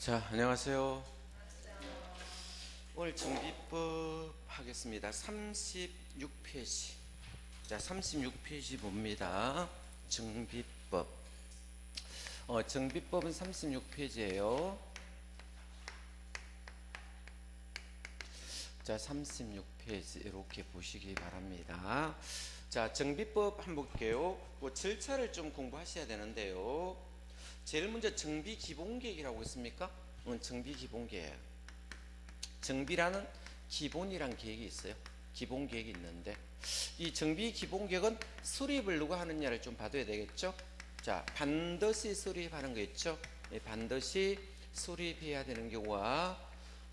자, 안녕하세요. 오늘 정비법 하겠습니다. 36페이지. 자, 36페이지 봅니다. 정비법. 정비법은 36페이지예요. 자, 36페이지 이렇게 보시기 바랍니다. 자, 정비법 한번 볼게요. 절차를 좀 공부하셔야 되는데요. 제일 먼저 정비 기본계획이라고 했습니까? 정비 기본계획. 정비라는 기본이란 계획이 있어요. 기본 계획이 있는데 이 정비 기본 계획은 수립을 누가 하느냐를 좀 봐둬야 되겠죠. 자, 반드시 수립하는 거 있죠. 반드시 수립해야 되는 경우와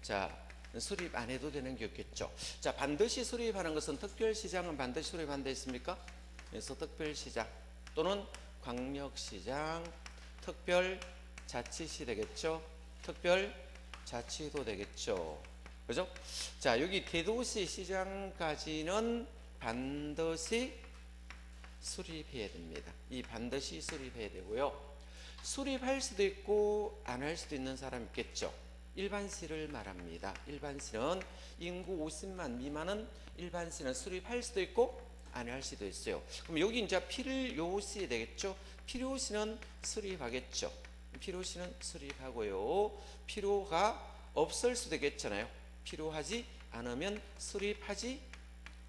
자, 수립 안 해도 되는 게 없겠죠. 자, 반드시 수립하는 것은 특별시장은 반드시 수립한다 했습니까? 그래서 특별시장 또는 광역시장, 특별자치시 되겠죠. 특별자치도 되겠죠. 그죠? 자, 여기 대도시 시장까지는 반드시 수립해야 됩니다. 이 반드시 수립해야 되고요. 수립할 수도 있고 안 할 수도 있는 사람 있겠죠. 일반시를 말합니다. 일반시는 인구 50만 미만은 일반시는 수립할 수도 있고 안 할 수도 있어요. 그럼 여기 이제 필요시 되겠죠. 필요시는 수립하겠죠. 필요시는 수립하고요. 필요가 없을 수도 있겠잖아요. 필요하지 않으면 수립하지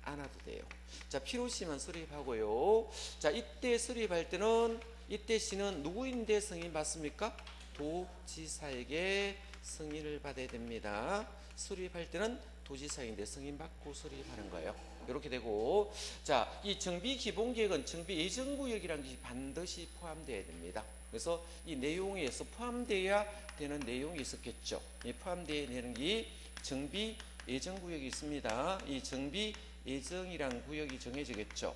않아도 돼요. 자, 필요시만 수립하고요. 자, 이때 수립할 때는 이때 시는 누구인데 승인 받습니까? 도지사에게 승인을 받아야 됩니다. 수립할 때는 도지사인데 승인 받고 수립하는 거예요. 이렇게 되고, 자, 이 정비 기본계획은 정비 예정구역이라는 것이 반드시 포함되어야 됩니다. 그래서 이 내용에 서 포함되어야 되는 내용이 있었겠죠. 이 포함되어야 되는 게 정비 예정구역이 있습니다. 이 정비 예정이란 구역이 정해지겠죠.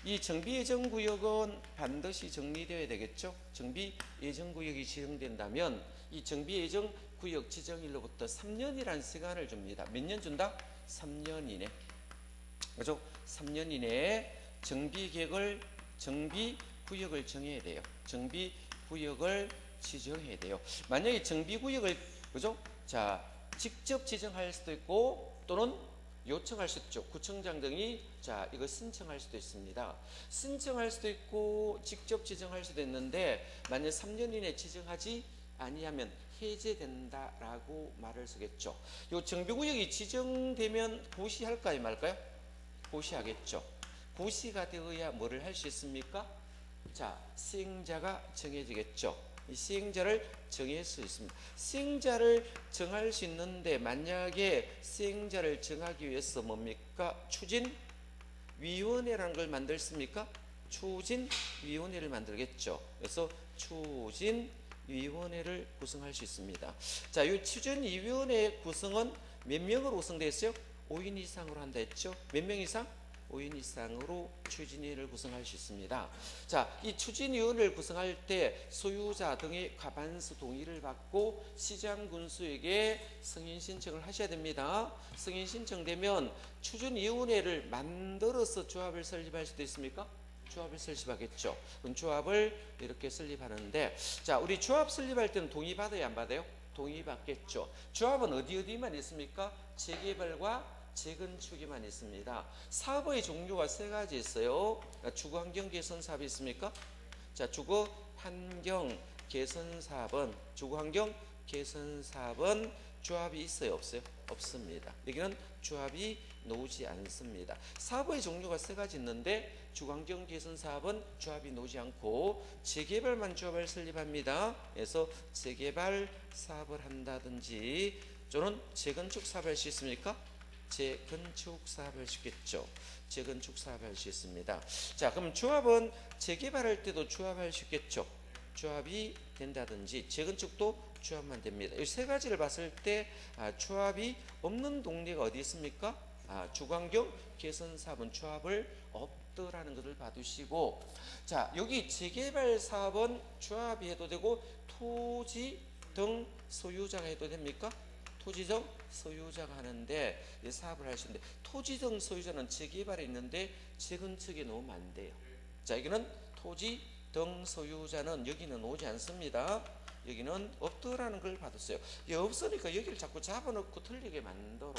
이 정비 예정구역은 반드시 정리되어야 되겠죠. 정비 예정구역이 지정된다면 이 정비 예정구역 지정일로부터 3년이라는 시간을 줍니다. 몇 년 준다? 3년 이내. 그죠? 3년 이내에 정비구역을 정해야 돼요. 정비구역을 지정해야 돼요. 만약에 정비구역을, 그죠? 자, 직접 지정할 수도 있고 또는 요청할 수 있죠. 구청장 등이 자, 이거 신청할 수도 있습니다. 신청할 수도 있고 직접 지정할 수도 있는데 만약 3년 이내 지정하지 아니하면 해제된다라고 말을 쓰겠죠. 요 정비구역이 지정되면 고시할까요, 말까요? 고시하겠죠. 고시가 되어야 뭐를 할 수 있습니까? 자, 시행자가 정해지겠죠. 이 시행자를 정할 수 있습니다. 시행자를 정할 수 있는데 만약에 시행자를 정하기 위해서 뭡니까? 추진위원회라는 걸 만들습니까? 추진위원회를 만들겠죠. 그래서 추진위원회를 구성할 수 있습니다. 자, 이 추진위원회 구성은 몇 명으로 구성되어 있어요? 5인 이상으로 한다 했죠. 몇 명 이상? 5인 이상으로 추진위를 구성할 수 있습니다. 자, 이 추진위원회를 구성할 때 소유자 등의 과반수 동의를 받고 시장 군수에게 승인 신청을 하셔야 됩니다. 승인 신청되면 추진위원회를 만들어서 조합을 설립할 수도 있습니까? 조합을 설립하겠죠. 그럼 조합을 이렇게 설립하는데, 자, 우리 조합 설립할 때는 동의 받아야 안 받아요? 동의 받겠죠. 조합은 어디만 있습니까? 재개발과 재건축에만 있습니다. 사업의 종류가 세 가지 있어요. 주거환경 개선 사업이 있습니까? 자, 주거환경 개선 사업은 조합이 있어요, 없어요? 없습니다. 여기는 조합이 나오지 않습니다. 사업의 종류가 세 가지 있는데 주거환경 개선 사업은 조합이 나오지 않고 재개발만 조합을 설립합니다. 그래서 재개발 사업을 한다든지 또는 재건축 사업을 할 수 있습니까? 재건축 사업을 할 수 있겠죠. 재건축 사업을 할 수 있습니다. 자, 그럼 조합은 재개발할 때도 조합할 수 있겠죠. 조합이 된다든지 재건축도 조합만 됩니다. 이 세 가지를 봤을 때 조합이 없는 동네가 어디 있습니까? 주거환경 개선 사업은 조합을 없더라는 것을 봐두시고, 자, 여기 재개발 사업은 조합이 해도 되고 토지 등 소유자가 해도 됩니까? 토지 등 소유자가 하는데 사업을 할 수 있는데 토지 등 소유자는 재개발에 있는데 재건축에 놓으면 안 돼요. 자, 여기는 토지 등 소유자는 여기는 오지 않습니다. 여기는 없더라는 걸 받았어요. 이 없으니까 여기를 자꾸 잡아놓고 틀리게 만들어요.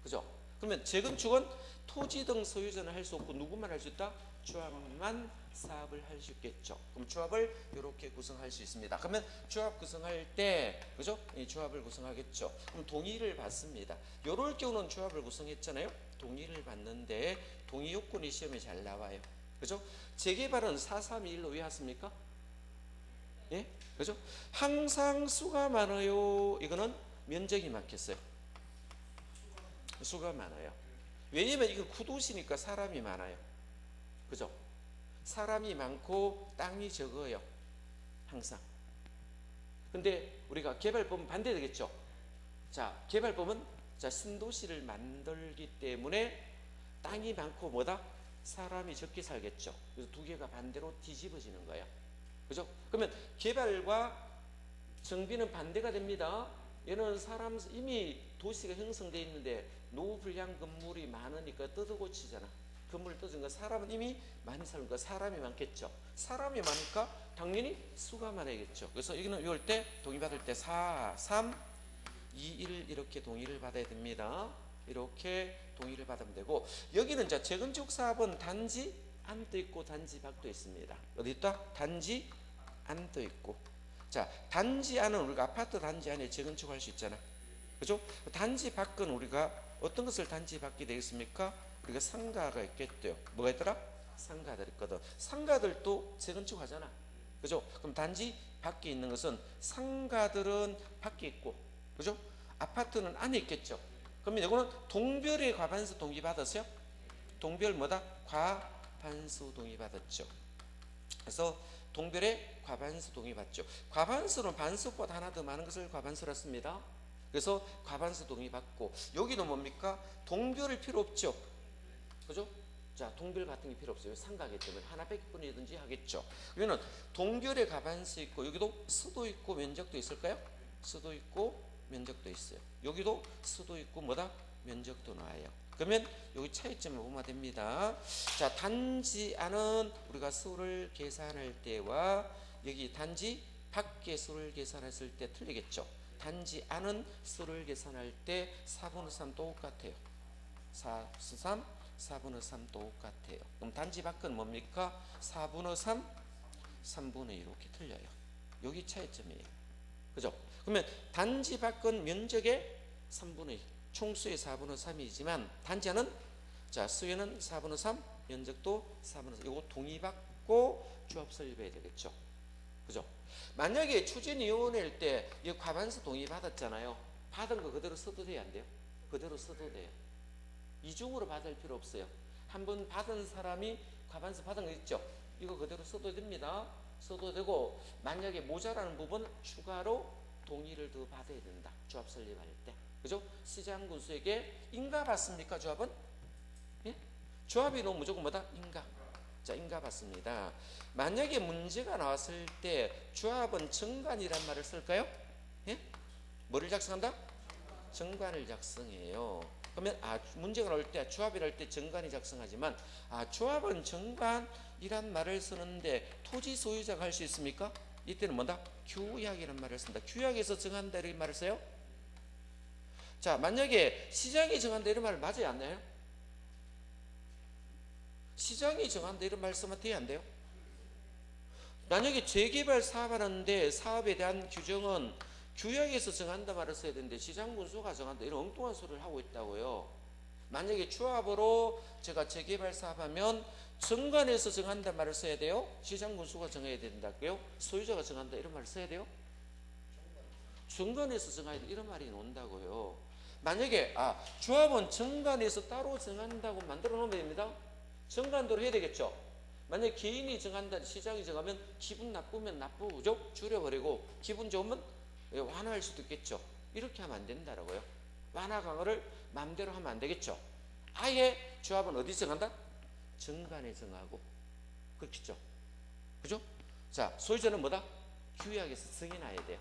그죠? 그러면 재건축은 토지 등 소유자는 할 수 없고 누구만 할 수 있다? 조합만 사업을 할 수 있겠죠. 그럼 조합을 이렇게 구성할 수 있습니다. 그러면 조합 구성할 때, 그죠? 이 조합을 구성하겠죠. 그럼 동의를 받습니다. 요럴 경우는 조합을 구성했잖아요. 동의를 받는데 동의 요건이 시험에 잘 나와요. 그죠? 재개발은 431로 왜 왔습니까? 예? 그죠? 항상 수가 많아요. 이거는 면적이 많겠어요. 수가 많아요. 왜냐면 이거 구도시니까 사람이 많아요. 그죠? 사람이 많고 땅이 적어요. 항상. 근데 우리가 개발법은 반대되겠죠. 자, 개발법은 자, 신도시를 만들기 때문에 땅이 많고 뭐다? 사람이 적게 살겠죠. 그래서 두 개가 반대로 뒤집어지는 거예요. 그죠? 그러면 개발과 정비는 반대가 됩니다. 얘는 사람 이미 도시가 형성되어 있는데 노후 불량 건물이 많으니까 뜯어고치잖아. 건물을 뜯은 거 사람은 이미 많이 사니까 사람이 많겠죠. 사람이 많으니까 당연히 수가 많아야겠죠. 그래서 여기는 이럴 때 동의받을 때 4, 3, 2, 1 이렇게 동의를 받아야 됩니다. 이렇게 동의를 받으면 되고 여기는 자 재건축 사업은 단지 안도 있고 단지 밖도 있습니다. 어디 있다? 단지 안도 있고. 자, 단지 안은 우리가 아파트 단지 안에 재건축할 수 있잖아. 그죠? 단지 밖은 우리가 어떤 것을 단지 밖이 되겠습니까? 우리가 상가가 있겠대요. 뭐가 있더라? 상가들 있거든. 상가들도 재건축 하잖아. 그죠? 그럼 단지 밖에 있는 것은 상가들은 밖에 있고, 그죠? 아파트는 안에 있겠죠. 그러면 이거는 동별의 과반수 동의 받았어요? 동별 뭐다? 과반수 동의 받았죠. 그래서 동별의 과반수 동의 받죠. 과반수는 반수보다 하나 더 많은 것을 과반수라 씁니다. 그래서 과반수 동의 받고 여기는 뭡니까? 동별일 필요 없죠. 그죠? 자, 동별 같은 게 필요 없어요. 상가기 때문에 하나 뺏기뿐이든지 하겠죠. 그러면 동별의 과반수 있고 여기도 수도 있고 면적도 있을까요? 수도 있고 면적도 있어요. 여기도 수도 있고 뭐다? 면적도 나와요. 그러면 여기 차이점을 보면 됩니다. 자, 단지 안은 우리가 수를 계산할 때와 여기 단지 밖의 수를 계산했을 때 틀리겠죠. 단지 안은 수를 계산할 때 4분의 3 똑같아요. 4분의 3, 4분의 3 똑같아요. 그럼 단지 밖은 뭡니까? 4분의 3, 3분의 2 이렇게 틀려요. 여기 차이점이에요. 그죠? 그러면 단지 밖은 면적의 3분의 2, 총수의 4분의 3이지만 단지 안은 자, 수에는 4분의 3, 면적도 4분의 3. 이거 동의받고 조합 설립해야 되겠죠. 그죠? 만약에 추진위원회일 때 이 과반수 동의 받았잖아요. 받은 거 그대로 써도 돼요, 안 돼요? 그대로 써도 돼요. 이중으로 받을 필요 없어요. 한 번 받은 사람이 과반수 받은 거 있죠? 이거 그대로 써도 됩니다. 써도 되고 만약에 모자라는 부분 추가로 동의를 더 받아야 된다. 조합 설립할 때. 그죠? 시장 군수에게 인가 받습니까? 조합은? 예? 조합이 너무 무조건 뭐다? 인가. 자, 인가 받습니다. 만약에 문제가 나왔을 때 조합은 정관이란 말을 쓸까요? 예? 뭐를 작성한다? 정관을 작성해요. 그러면 문제가 나올 때 조합이랄 때 정관이 작성하지만 조합은 정관이란 말을 쓰는데 토지 소유자가 할 수 있습니까? 이때는 뭐다? 규약이란 말을 쓴다. 규약에서 정한다 이런 말을 써요. 자, 만약에 시장이 정한다 이런 말 맞아요, 안 돼요? 시장이 정한다 이런 말 쓰면 돼요, 안 돼요? 만약에 재개발 사업하는데 사업에 대한 규정은 규약에서 정한다 말을 써야 되는데 시장 군수가 정한다 이런 엉뚱한 소리를 하고 있다고요. 만약에 조합으로 제가 재개발 사업하면 정관에서 정한다 말을 써야 돼요? 시장 군수가 정해야 된다고요? 소유자가 정한다 이런 말을 써야 돼요? 정관에서 정해야 돼 이런 말이 나온다고요. 만약에 조합은 정관에서 따로 정한다고 만들어 놓으면 됩니다. 정관대로 해야 되겠죠. 만약에 개인이 정한다 시장이 정하면 기분 나쁘면 나쁘죠? 줄여버리고 기분 좋으면 완화할 수도 있겠죠. 이렇게 하면 안 된다라고요. 완화 강화를 마음대로 하면 안 되겠죠. 아예 조합은 어디 정한다? 정관에 정하고 그렇겠죠. 그죠? 자, 소유자는 뭐다? 규약에서 승인해야 돼요.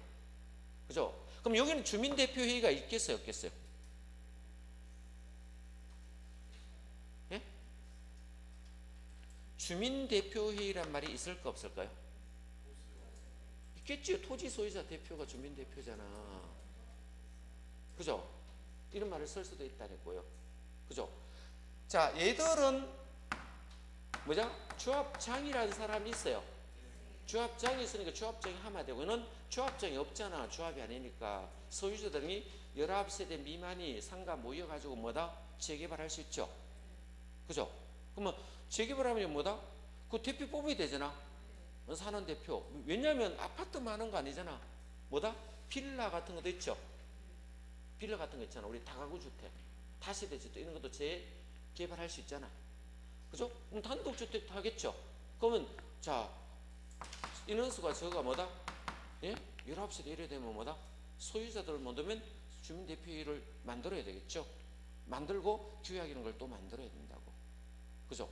그죠? 그럼 여기는 주민대표회의가 있겠어요, 없겠어요? 예? 주민대표회의란 말이 있을까 없을까요? 있겠지요. 토지 소유자 대표가 주민 대표잖아. 그죠? 이런 말을 쓸 수도 있다니까요. 그죠? 자, 얘들은 뭐죠? 조합장이라는 사람이 있어요. 조합장이 있으니까 조합장이 하면 되고, 이는 조합장이 없잖아. 조합이 아니니까. 소유자들이 19세대 미만이 상가 모여가지고 뭐다? 재개발할 수 있죠. 그죠? 그러면 재개발하면 뭐다? 그 대표 뽑아야 되잖아. 사는 대표. 왜냐하면 아파트 많은 거 아니잖아. 뭐다? 빌라 같은 것도 있죠. 빌라 같은 거 있잖아. 우리 다가구 주택, 다세대 주택 이런 것도 재개발할 수 있잖아. 그죠? 그럼 단독주택도 하겠죠. 그러면 자, 인원수가 저가 뭐다? 예? 19세대 이래 되면 뭐다? 소유자들을 만들면 주민대표를 만들어야 되겠죠. 만들고 규약 이런 걸 또 만들어야 된다고. 그죠?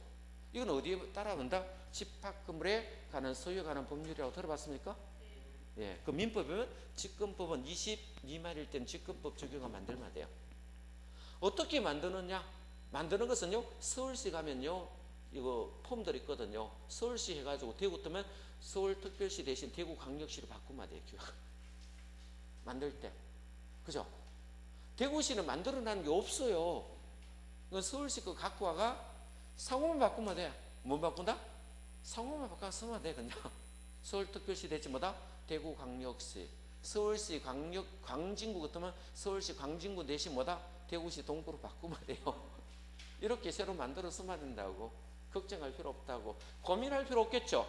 이건 어디에 따라온다? 집합건물에 관한 소유에 관한 법률이라고 들어봤습니까? 예, 그 민법이면 직권법은 20 미만일 때는 직권법 적용을 만들면 돼요. 어떻게 만드느냐? 만드는 것은요, 서울시 가면요, 이거 폼들 있거든요. 서울시 해가지고 대구 뜨면 서울특별시 대신 대구광역시로 바꾸면 돼요. 규약 만들 때. 그죠? 대구시는 만들어내는 게 없어요. 서울시 거 갖고 와가 상호만 바꾸면 돼. 뭐 바꾼다? 상호만 바꿔 쓰면 돼. 그냥 서울특별시 대신 뭐다? 대구광역시. 서울시 광진구 같으면 서울시 광진구 대신 뭐다? 대구시 동구로 바꾸면 돼요. 이렇게 새로 만들어 쓰면 된다고. 걱정할 필요 없다고. 고민할 필요 없겠죠.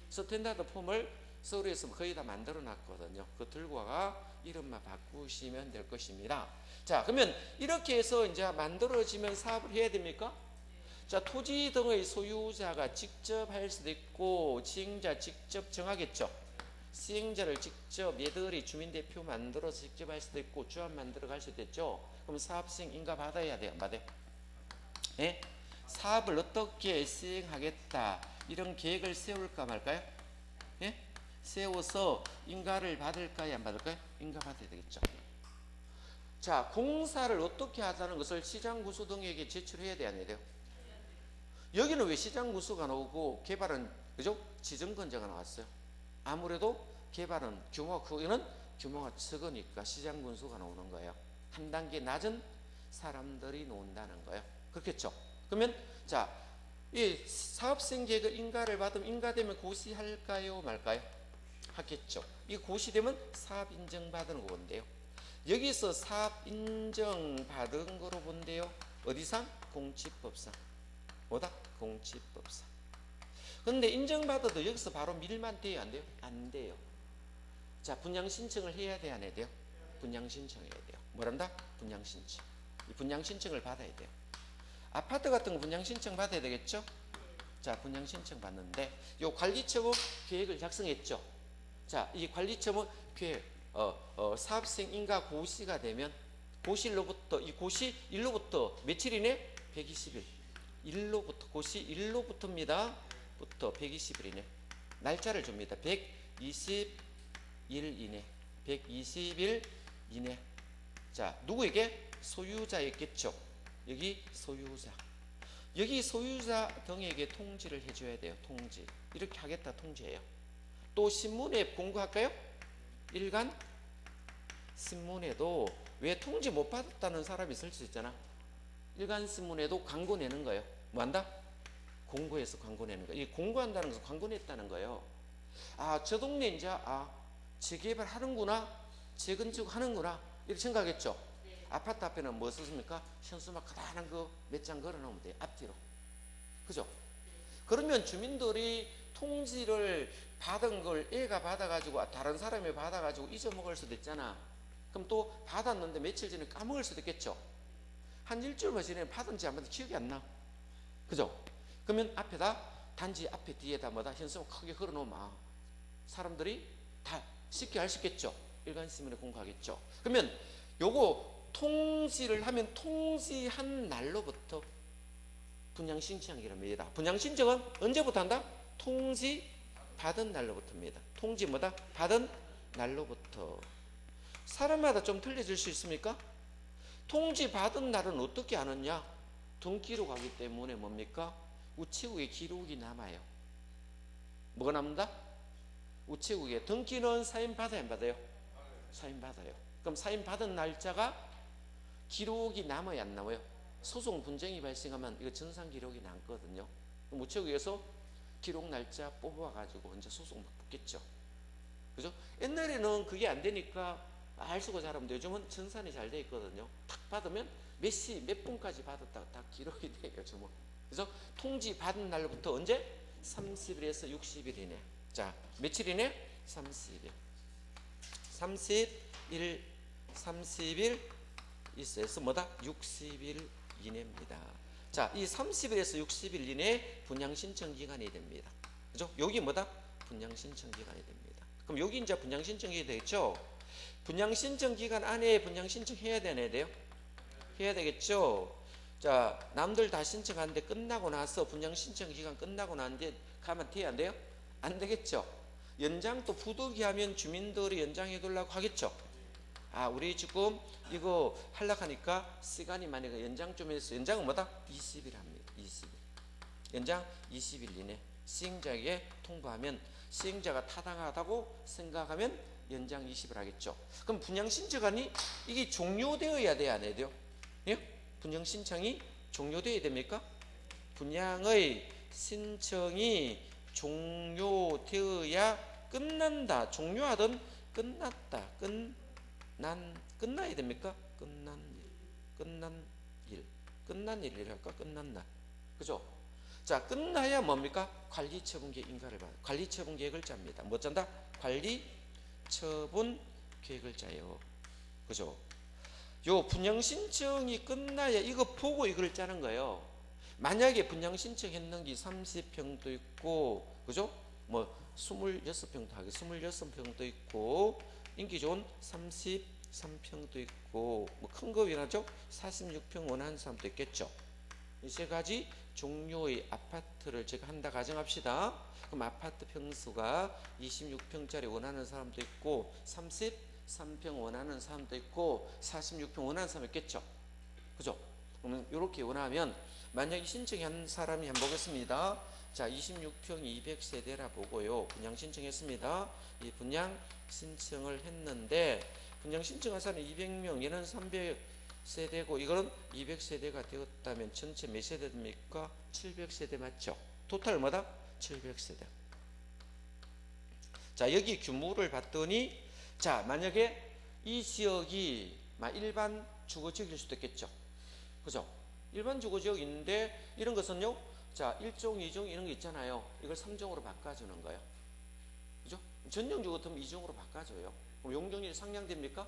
스탠다드 폼을 서울에서 거의 다 만들어 놨거든요. 그거 들고 와가 이름만 바꾸시면 될 것입니다. 자, 그러면 이렇게 해서 이제 만들어지면 사업을 해야 됩니까? 자, 토지 등의 소유자가 직접 할 수도 있고 시행자 직접 정하겠죠. 시행자를 직접 얘들이 주민대표 만들어서 직접 할 수도 있고 조합 만들어 갈 수도 있죠. 그럼 사업 시행 인가 받아야 돼요? 안 받아요? 예? 사업을 어떻게 시행하겠다 이런 계획을 세울까 말까요? 예? 세워서 인가를 받을까요? 안 받을까요? 인가 받아야 되겠죠. 자, 공사를 어떻게 하자는 것을 시장구수 등에게 제출해야 돼야 안 돼요? 여기는 왜 시장구수가 나오고 개발은 그죠? 지정건조가 나왔어요. 아무래도 개발은 규모가 크기는 규모가 적으니까 시장군수가 나오는 거예요. 한 단계 낮은 사람들이 나온다는 거예요. 그렇겠죠? 그러면 자, 이 사업생 계획 인가를 받으면 인가되면 고시할까요? 말까요? 하겠죠. 이 고시되면 사업 인정받은 거 본대요. 여기서 사업 인정받은 거로 본대요. 어디상? 공지법상. 뭐다? 공지법상. 근데 인정받아도 여기서 바로 밀만 돼요? 안 돼요? 안 돼요. 자, 분양 신청을 해야 돼요? 안 해야 돼요? 분양 신청해야 돼요. 뭐란다? 분양 신청. 이 분양 신청을 받아야 돼요. 아파트 같은 거 분양 신청 받아야 되겠죠? 자, 분양 신청 받는데 요 관리처분 계획을 작성했죠. 자, 이 관리처분 계획 사업생 인가 고시가 되면 고시일로부터 이 고시 일로부터 며칠이네? 120일. 일로부터 고시 일로부터입니다. 부터 120일이네. 날짜를 줍니다. 120일 이내. 120일 이내. 자, 누구에게? 소유자였겠죠. 여기 소유자. 여기 소유자 등에게 통지를 해줘야 돼요. 통지. 이렇게 하겠다 통지해요. 또 신문에 공고할까요? 일간 신문에도 왜 통지 못 받았다는 사람이 있을 수 있잖아. 일간 신문에도 광고 내는 거예요. 뭐 한다? 공고해서 광고 내는 거예요. 이 공고한다는 것은 광고 냈다는 거예요. 아, 저 동네 이제 재개발 하는구나, 재건축 하는구나 이렇게 생각했죠. 네. 아파트 앞에는 뭐 썼습니까? 현수막 크다란 거 몇 장 걸어 놓으면 돼요. 앞뒤로. 그죠? 네. 그러면 주민들이 통지를 받은 걸 애가 받아가지고 다른 사람이 받아가지고 잊어먹을 수도 있잖아. 그럼 또 받았는데 며칠 전에 까먹을 수도 있겠죠. 한 일주일만 지나면 받은지 안 받은지 기억이 안 나. 그죠? 그러면 앞에다 단지 앞에 뒤에다 뭐다 현수막 크게 걸어 놓으면 사람들이 다 쉽게 알 수 있겠죠. 일간신문에 공고하겠죠. 그러면 요거 통지를 하면 통지한 날로부터 분양신청이랍니다. 분양신청은 언제부터 한다? 통지 받은 날로부터입니다. 통지 뭐다? 받은 날로부터. 사람마다 좀 틀려질 수 있습니까? 통지 받은 날은 어떻게 아느냐? 등기로 가기 때문에 뭡니까? 우체국에 기록이 남아요. 뭐가 남는다? 우체국에 등기는 사인 받아야 안 받아요? 사인 받아요. 그럼 사인 받은 날짜가 기록이 남아야 안 남아요? 소송 분쟁이 발생하면 이거 전산 기록이 남거든요. 그럼 우체국에서 기록 날짜 뽑아가지고 이제 소송 붙겠죠. 그죠? 옛날에는 그게 안 되니까 알 수가 잘 없는데 요즘은 전산이 잘 돼 있거든요. 탁 받으면 몇 시 몇 분까지 받았다가 다 기록이 돼요. 요즘은. 그래서 통지 받은 날부터 언제? 30일에서 60일 이내. 자, 며칠이네? 30일. 30일 있어서 뭐다? 60일 이내입니다. 자, 이 30일에서 60일 이내 분양 신청 기간이 됩니다. 그죠? 여기 뭐다? 분양 신청 기간이 됩니다. 그럼 여기 이제 분양 신청이 되겠죠? 분양 신청 기간 안에 분양 신청해야 되나 돼요? 해야 되겠죠? 자, 남들 다 신청하는데 끝나고 나서 분양 신청 기간 끝나고 나는데 가면 돼야 안 돼요? 안 되겠죠? 연장 또 부득이하면 주민들이 연장해 두려고 하겠죠? 아, 우리 지금 이거 하려고 하니까 시간이 만약에 연장 좀 해서 연장은 뭐다? 20일 합니다. 20일. 연장 20일 이내 시행자에게 통보하면 시행자가 타당하다고 생각하면 연장 20일 하겠죠. 그럼 분양 신청안이 이게 종료되어야 돼야 안 해야 돼요? 예? 분양 신청이 종료되어야 됩니까? 분양의 신청이 종료되어야 끝난다. 종료하든 끝났다. 끝나야 됩니까? 끝난 일이랄까? 끝난 날. 그죠? 자, 끝나야 뭡니까? 관리처분계획 인가를 받아. 관리처분계획을 짭니다. 뭐 짠다? 관리처분계획을 짜요. 그죠? 요 분양신청이 끝나야 이거 보고 이걸 짜는 거예요. 만약에 분양신청했는 게 30평도 있고, 그죠? 뭐 26평도 하게 26평도 있고, 인기 좋은 33평도 있고, 뭐 큰 거 위나죠? 46평 원하는 사람도 있겠죠. 이 세 가지 종류의 아파트를 제가 한다 가정합시다. 그럼 아파트 평수가 26평짜리 원하는 사람도 있고 33평 원하는 사람도 있고 46평 원하는 사람 있겠죠. 그죠? 그러면 이렇게 원하면 만약에 신청한 사람이 한번 보겠습니다. 자, 26평 200세대라 보고요. 분양 신청했습니다. 이 분양 신청을 했는데 분양 신청한 사람이 200명, 얘는 300세대고 이거는 200세대가 되었다면 전체 몇 세대 됩니까? 700세대 맞죠? 토탈 뭐다? 700세대. 자, 여기 규모를 봤더니 자, 만약에 이 지역이 일반 주거지역일 수도 있겠죠. 그죠? 일반 주거지역인데 이런 것은요. 자, 1종, 2종 이런 게 있잖아요. 이걸 3종으로 바꿔주는 거예요. 그죠? 전용주거 같으면 2종으로 바꿔줘요. 그럼 용적률이 상향됩니까?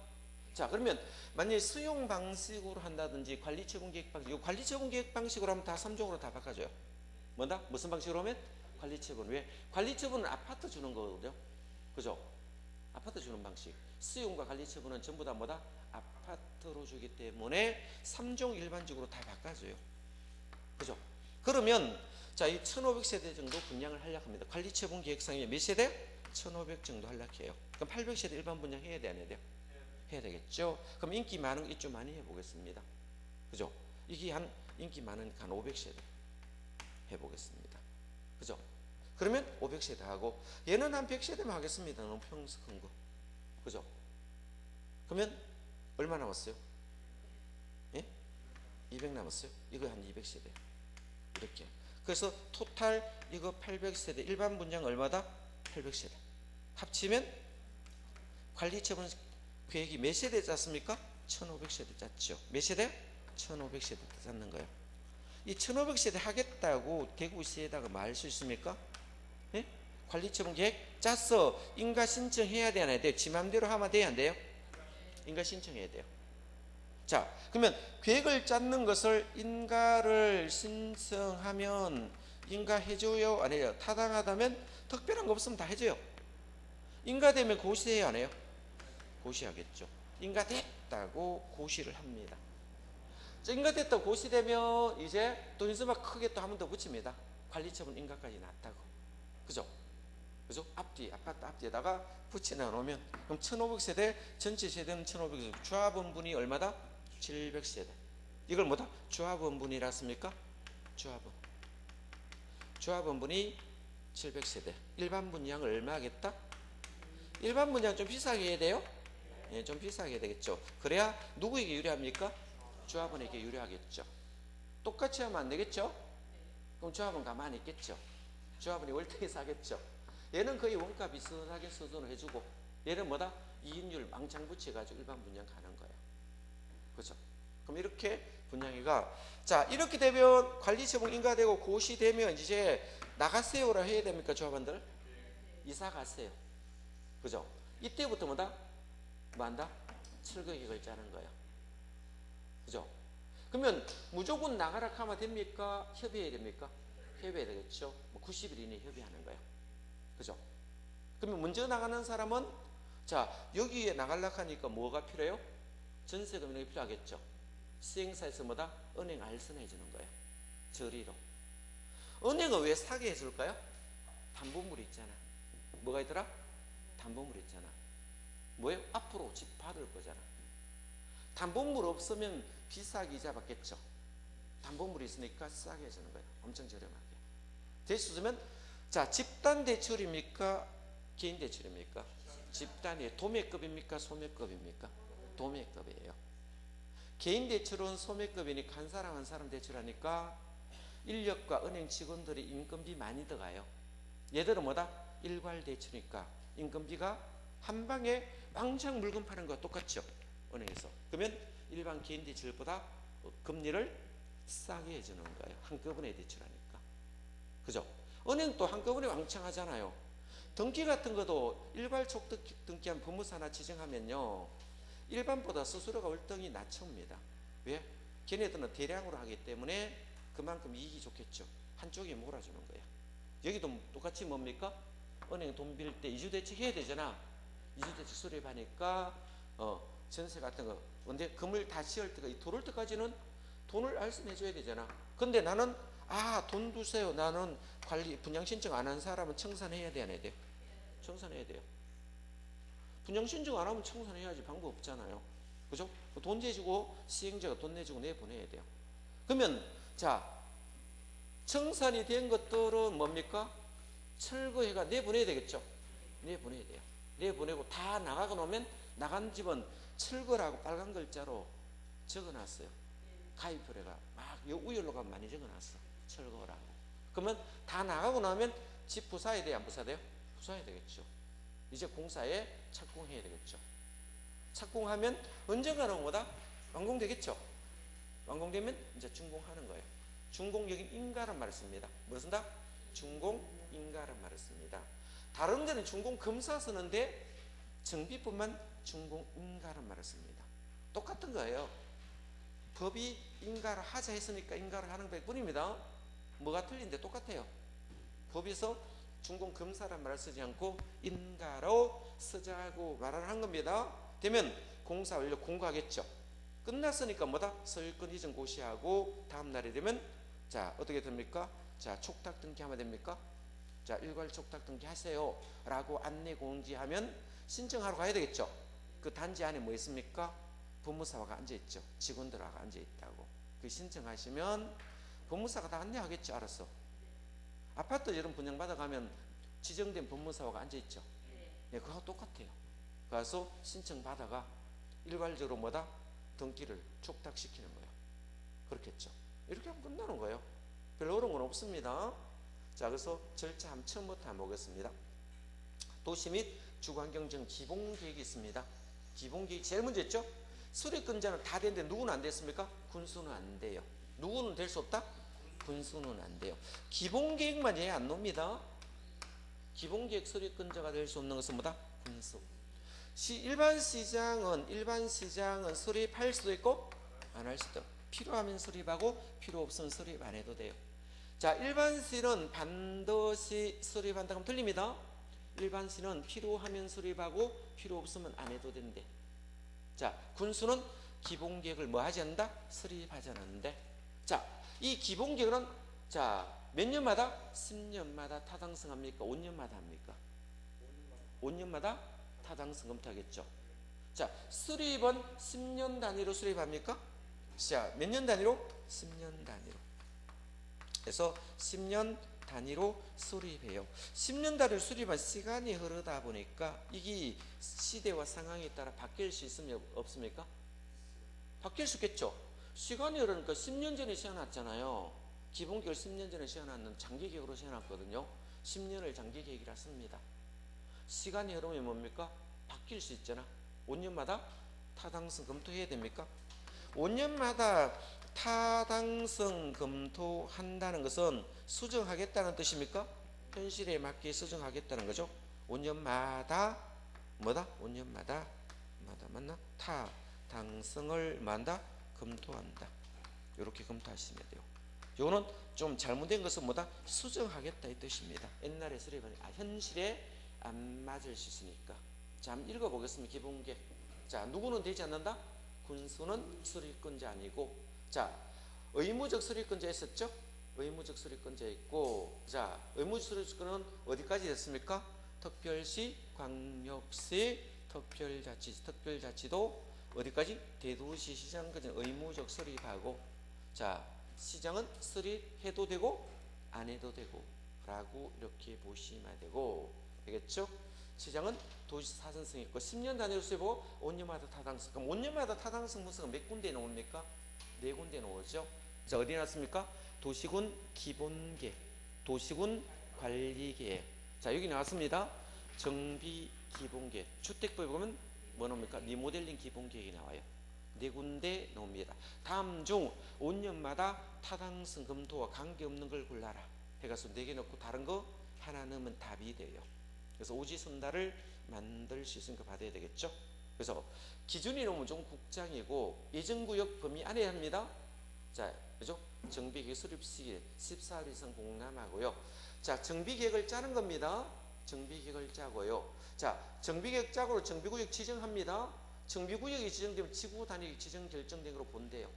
자, 그러면 만약에 수용 방식으로 한다든지 관리처분계획 방식, 이 관리처분계획 방식으로 하면 다 3종으로 다 바꿔줘요. 뭐다? 무슨 방식으로 하면? 관리처분. 왜? 관리처분은 아파트 주는 거거든요. 그죠? 아파트 주는 방식. 수용과 관리처분은 전부 다 뭐다? 아파트로 주기 때문에 3종 일반적으로 다 바꿔줘요. 그죠? 그러면 자, 이 1500세대 정도 분양을 하려고 합니다. 관리처분 계획상에 몇 세대? 1500 정도 하려고 해요. 그럼 800세대 일반 분양 해야 돼, 안 해야 돼요? 해야 되겠죠. 그럼 인기 많은 거 이쪽 많이 해보겠습니다. 그죠? 이게 한 인기 많으니까 한 500세대 해보겠습니다. 그죠? 그러면 500세대 하고 얘는 한 100세대만 하겠습니다. 너무 평수 큰 거. 그죠? 그러면 얼마 남았어요? 예? 200 남았어요? 이거 한 200세대. 이렇게. 그래서 토탈 이거 800세대 일반 분양 얼마다? 800세대. 합치면 관리처분 계획이 몇 세대 짰습니까? 1500세대 짰죠. 몇 세대? 1500세대 짰는 거예요. 이 1500세대 하겠다고 대구시에다가 말 수 있습니까? 예? 관리처분 계획 짰어. 인가 신청해야 돼, 안 해야 돼요? 지 맘대로 하면 돼요, 안 돼요? 인가 신청해야 돼요. 자, 그러면 계획을 짰는 것을 인가를 신청하면 인가 해줘요, 안 해요? 타당하다면 특별한 거 없으면 다 해줘요. 인가되면 고시해요, 안 해요? 고시하겠죠. 인가됐다고 고시를 합니다. 인가됐다고 고시되면 이제 또 인수막 크게 또 한 번 더 붙입니다. 관리처분 인가까지 났다고. 그죠? 그죠? 앞뒤, 아파트 앞뒤에다가 붙여 놓으면 그럼 1500세대, 전체 세대는 1500세대, 조합원분이 얼마다? 700세대. 이걸 뭐다? 조합원분이라 씁니까? 조합원분이 700세대. 일반 분양을 얼마 하겠다? 일반 분양 좀 비싸게 해야 돼요? 예, 좀 비싸게 해야 되겠죠. 그래야 누구에게 유리합니까? 조합원에게 유리하겠죠. 똑같이 하면 안 되겠죠? 그럼 조합은 가만히 있겠죠. 조합원이 월등히 사겠죠. 얘는 거의 원가 비슷하게 수준을 해주고, 얘는 뭐다? 이익률 망창 붙여가지고 일반 분양 가는 거예요. 그죠? 그럼 이렇게 분양이가, 자, 이렇게 되면 관리처분 인가되고 고시되면 이제 나가세요라 해야 됩니까, 조합원들? 이사 가세요. 그죠? 이때부터 뭐다? 뭐 한다? 철거계획을 짜는 거예요. 그죠? 그러면 무조건 나가라 하면 됩니까? 협의해야 됩니까? 협의해야 되겠죠. 뭐 90일 이내에 협의하는 거예요. 그죠? 그러면 먼저 나가는 사람은, 자, 여기에 나가려고 하니까 뭐가 필요해요? 전세금 이런 게 필요하겠죠. 시행사에서 뭐다? 은행 알선해 주는 거예요. 저리로. 은행은 왜 사게 해줄까요? 담보물이 있잖아. 뭐가 있더라? 담보물 있잖아. 뭐예요? 앞으로 집 받을 거잖아. 담보물 없으면 비싸게 이자 받겠죠. 담보물이 있으니까 싸게 해주는 거예요. 엄청 저렴하게. 대수주면, 자, 집단 대출입니까? 개인 대출입니까? 집단이 도매급입니까? 소매급입니까? 도매급이에요. 개인 대출은 소매급이니까 한 사람 한 사람 대출하니까 인력과 은행 직원들이 인건비 많이 들어가요. 얘들은 뭐다? 일괄 대출이니까 인건비가 한 방에 왕창 물건 파는 거와 똑같죠. 은행에서. 그러면 일반 개인 대출보다 금리를 싸게 해주는 거예요. 한꺼번에 대출하니까. 그죠? 은행도 한꺼번에 왕창 하잖아요. 등기 같은 것도 일괄 촉득 등기한 법무사나 지정하면요, 일반보다 수수료가 월등히 낮춥니다. 왜? 걔네들은 대량으로 하기 때문에 그만큼 이익이 좋겠죠. 한쪽에 몰아주는 거예요. 여기도 똑같이 뭡니까? 은행 돈 빌 때 이주대책 해야 되잖아. 이주대책 수립하니까 전세 같은 거, 근데 금을 다 씌울 때가 들어올 때까지는 돈을 알선해줘야 되잖아. 근데 나는 돈 두세요. 나는 관리 분양 신청 안 한 사람은 청산해야 돼, 안 해야 돼? 청산해야 돼요. 분양 신청 안 하면 청산해야지. 방법 없잖아요. 그죠? 돈 내주고 시행자가 돈 내주고 내보내야 돼요. 그러면 자, 청산이 된 것들은 뭡니까? 철거해가 내보내야 되겠죠. 내보내야 돼요. 내보내고 다 나가고 나면 나간 집은 철거라고 빨간 글자로 적어놨어요. 가입표례가 막 우열로 가면 많이 적어놨어. 철거라고. 그러면 다 나가고 나면 집 부사해야 돼요? 안 부사돼요? 부사해야 되겠죠. 이제 공사에 착공해야 되겠죠. 착공하면 언젠가는 뭐다? 완공되겠죠. 완공되면 이제 준공하는 거예요. 준공 여기 인가란 말을 씁니다. 뭐 쓴다? 준공 인가란 말을 씁니다. 다른 데는 준공 검사 쓰는데 정비법만 준공 인가란 말을 씁니다. 똑같은 거예요. 법이 인가를 하자 했으니까 인가를 하는 것뿐입니다. 뭐가 틀린데 똑같아요. 법에서 준공 검사란 말을 쓰지 않고 인가로 쓰자고 말을 한 겁니다. 되면 공사 완료 공고하겠죠. 끝났으니까 뭐다? 소유권 이전 고시하고 다음 날이 되면 자, 어떻게 됩니까? 자, 촉탁 등기하면 됩니까? 자, 일괄 촉탁 등기 하세요 라고 안내 공지하면 신청하러 가야 되겠죠. 그 단지 안에 뭐 있습니까? 법무사가 앉아있죠. 직원들하고 앉아있다고. 그 신청하시면 법무사가 다 안내하겠죠. 알았어. 아파트 이런 분양받아가면 지정된 법무사가 앉아있죠. 네, 그거하고 똑같아요. 가서 신청받아가 일괄적으로 뭐다? 등기를 촉탁시키는 거예요. 그렇겠죠. 이렇게 하면 끝나는 거예요. 별로 어려운 건 없습니다. 자, 그래서 절차 한번 처음부터 한번 보겠습니다. 도시 및 주거환경정 기본계획이 있습니다. 기본계획 제일 먼저 있죠. 수립근자는 다 되는데 누구는 안 됐습니까? 군수는 안 돼요. 누구는 될 수 없다? 군수는 안 돼요. 기본계획만 얘 안 놉니다. 기본계획 수립근자가 될 수 없는 것은 뭐다? 군수. 일반 시장은 수립할 수도 있고 안 할 수도 있고, 필요하면 수립하고 필요 없으면 수립 안 해도 돼요. 자, 일반 시는 반드시 수립한다고 하면 틀립니다. 일반 시는 필요하면 수립하고 필요 없으면 안 해도 된대. 자, 군수는 기본계획을 뭐 하지 않는다? 수립하지 않는데. 자, 이 기본계획은 자, 몇 년마다? 10년마다 타당성 합니까? 5년마다 합니까? 5년마다 타당성 검토하겠죠. 자, 수립은 10년 단위로 수립합니까? 자, 몇 년 단위로? 10년 단위로. 그래서 10년 단위로 수립해요. 10년 단위로 수립한 시간이 흐르다 보니까 이게 시대와 상황에 따라 바뀔 수 있으면 없습니까? 바뀔 수 있겠죠. 시간이 흐르니까 10년 전에 시행했잖아요. 기본계획을 10년 전에 시행했는 장기계획으로 시행했거든요. 10년을 장기계획이라 씁니다. 시간이 흐르면 뭡니까? 바뀔 수 있잖아. 5년마다 타당성 검토해야 됩니까? 5년마다 타당성 검토한다는 것은 수정하겠다는 뜻입니까? 현실에 맞게 수정하겠다는 거죠. 5년마다 뭐다? 5년마다 맞나? 타당성을 만다 검토한다. 이렇게 검토하시면 돼요. 요거는 좀 잘못된 것은 뭐다? 수정하겠다 이 뜻입니다. 옛날에 수립은 현실에 안 맞을 수 있으니까. 자, 한번 읽어보겠습니다. 기본계. 자, 누구는 되지 않는다? 군수는 수립권자 아니고. 자, 의무적 수립권자 있었죠? 의무적 수립권자 있고. 자, 의무적 수립권은 어디까지 됐습니까? 특별시, 광역시, 특별자치도 어디까지? 대도시, 시장까지 의무적 수립하고. 자, 시장은 수립해도 되고 안 해도 되고 라고 이렇게 보시면 되고, 되겠죠? 시장은 도시 사전성 있고 10년 단위로 수립하고 5년마다 타당성. 그럼 5년마다 타당성 문서가 몇 군데 나옵니까? 4군데 나오죠. 자, 어디 나왔습니까? 도시군 기본계획, 도시군 관리계획. 자, 여기 나왔습니다. 정비 기본계획. 주택법에 보면 뭐 나옵니까? 리모델링 기본계획이 나와요. 4군데 나옵니다. 다음 중 5년마다 타당성 검토와 관계없는 걸 골라라 해가지고 4개 넣고 다른 거 하나 넣으면 답이 돼요. 그래서 오지선다를 만들 수 있으니까 받아야 되겠죠. 그래서 기준이 너무 좀 국장이고 예정구역 범위 안에 합니다. 자, 그죠? 정비계획 수립 시기 14일 이상 공람하고요. 자, 정비계획을 짜는 겁니다. 정비계획을 짜고요. 자, 정비계획 짜고 정비구역 지정합니다. 정비구역이 지정되면 지구단위 지정 결정된 걸로 본대요.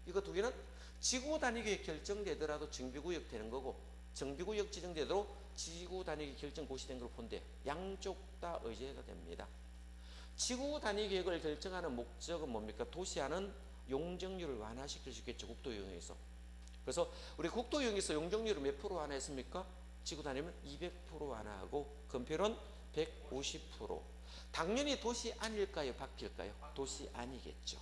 이거 두 개는 지구단위계획 결정되더라도 정비구역 되는 거고, 정비구역 지정되도록 지구단위 결정 고시된 걸로 본대요. 양쪽 다 의제가 됩니다. 지구단위계획을 결정하는 목적은 뭡니까? 도시화는 용적률을 완화시킬 수 있겠죠. 국도유형에서. 그래서 우리 국도유형에서 용적률을 몇 프로 완화했습니까? 지구단위면 200% 완화하고 건폐율은 150%. 당연히 도시 안일까요? 바뀔까요? 도시 안이겠죠.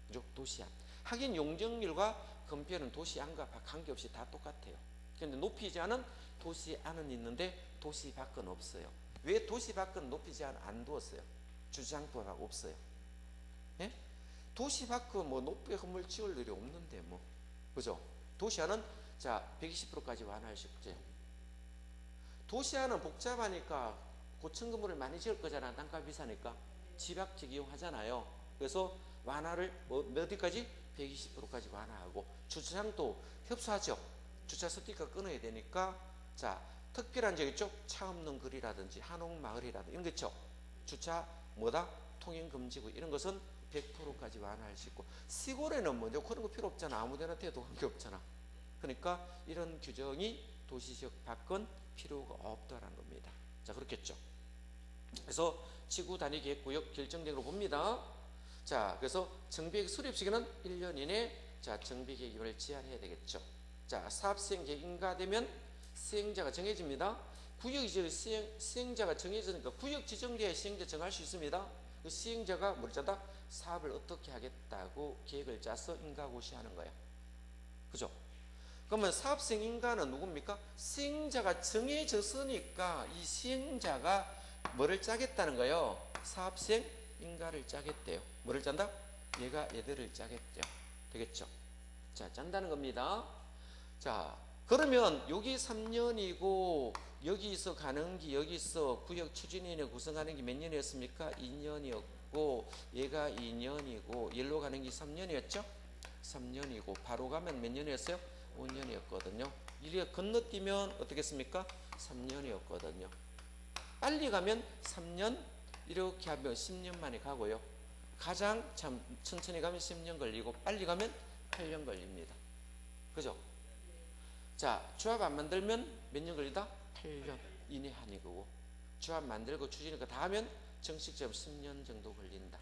그죠? 도시 안. 하긴 용적률과 건폐율은 도시 안과 관계없이 다 똑같아요. 그런데 높이지 않은 도시 안은 있는데 도시 밖은 없어요. 왜 도시 밖은 높이지 안 두었어요? 주장법하고 없어요. 예? 도시 밖은 뭐 높이 건물 지을 일이 없는데 뭐. 그죠? 도시 안은 자 120%까지 완화할 수 있죠. 도시 안은 복잡하니까 고층 건물을 많이 지을 거잖아. 땅값 비싸니까 집합적 이용하잖아요. 그래서 완화를 어디까지? 120%까지 완화하고 주차장도 협소하죠. 주차 스티커 끊어야 되니까 자 특별한 적 있죠. 차 없는 거리라든지 한옥마을이라든지 이런 거 있죠. 주차 뭐다? 통행금지구 이런 것은 100%까지 완화할 수 있고, 시골에는 뭐죠? 그런 거 필요 없잖아. 아무데나 대도 관계 없잖아. 그러니까 이런 규정이 도시지역 밖은 필요가 없다라는 겁니다. 자, 그렇겠죠. 그래서 지구 단위 계획구역 결정된 걸로 봅니다. 자, 그래서 정비계획 수립 시기는 1년 이내 자 정비계획을 제한해야 되겠죠. 자, 사업 시행 계획인가 되면 시행자가 정해집니다. 구역이 시행자가 정해지니까 구역 지정돼야 시행자 정할 수 있습니다. 그 시행자가 뭘 짜다? 사업을 어떻게 하겠다고 계획을 짜서 인가고시하는 거예요. 그죠? 그러면 사업 시행인가는 누굽니까? 시행자가 정해졌으니까 이 시행자가 뭐를 짜겠다는 거예요? 사업 시행인가를 짜겠대요. 뭐를 짠다? 얘들을 짜겠대요. 되겠죠? 자, 짠다는 겁니다. 자, 그러면 여기 3년이고 여기서 가는 게 여기서 구역 추진위원회 구성하는 게 몇 년이었습니까? 2년이었고 얘가 2년이고 얘로 가는 게 3년이었죠? 3년이고 바로 가면 몇 년이었어요? 5년이었거든요. 이렇게 건너뛰면 어떻겠습니까? 3년이었거든요. 빨리 가면 3년, 이렇게 하면 10년 만에 가고요. 가장 참 천천히 가면 10년 걸리고 빨리 가면 8년 걸립니다. 그죠? 자, 조합 안 만들면 몇 년 걸리다? 8년 이내 하는 거고, 조합 만들고 추진하고 다 하면 정식적으로 10년 정도 걸린다.